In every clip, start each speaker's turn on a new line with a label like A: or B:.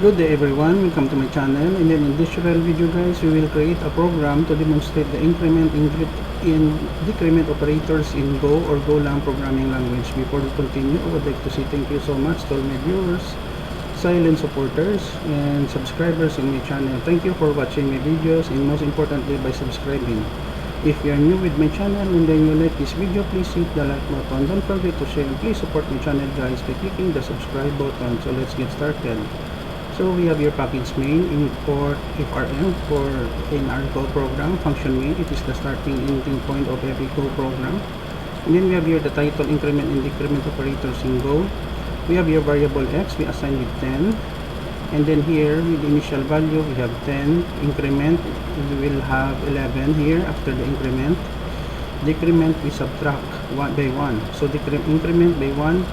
A: Good day everyone, welcome to my channel. And then in this tutorial video guys, we will create a program to demonstrate the increment and decrement operators in Go or Golang programming language. Before we continue, I would like to say thank you so much to all my viewers, silent supporters, and subscribers in my channel. Thank you for watching my videos and most importantly by subscribing. If you are new with my channel and then you like this video, please hit the like button. Don't forget to share and please support my channel guys by clicking the subscribe button. So let's get started. So we have your package main, import FRM for in our Go program. Function main, it is the starting ending point of every Go program. And then we have here the title, increment and decrement operators in Go. We have your variable x, we assign with 10. And then here with the initial value, we have 10. Increment, we will have 11 here after the increment. Decrement, we subtract 1 by 1. So increment by 1,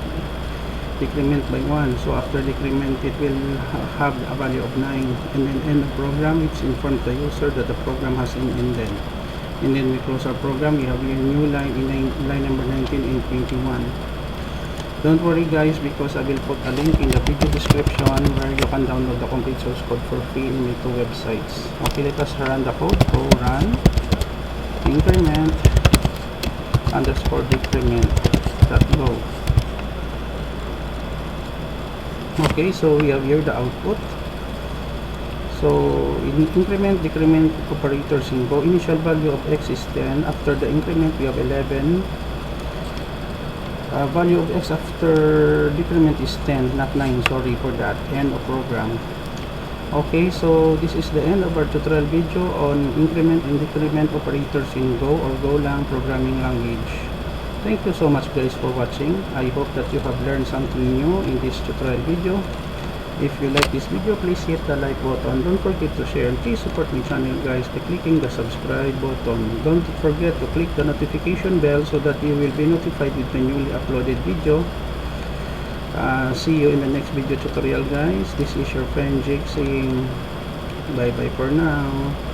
A: decrement by 1. So after decrement, it will have a value of 9. And then end of program, it's informed the user that the program has ended. And then we close our program. We have a new line in line number 19 and 21. Don't worry guys, because I will put a link in the video description where you can download the complete source code for free in my two websites. Okay, let us run the code. So run increment underscore decrement .go. Okay, so we have here the output. So in increment decrement operators in Go, initial value of x is 10. After the increment, we have 11. Value of x after decrement is 10, not 9, sorry for that. End of program. Okay, so this is the end of our tutorial video on increment and decrement operators in Go or Golang programming language. Thank you so much guys for watching. I hope that you have learned something new in this tutorial video. If you like this video, please hit the like button. Don't forget to share and please support my channel guys by clicking the subscribe button. Don't forget to click the notification bell so that you will be notified with the newly uploaded video. See you in the next video tutorial guys. This is your friend Jake saying bye bye for now.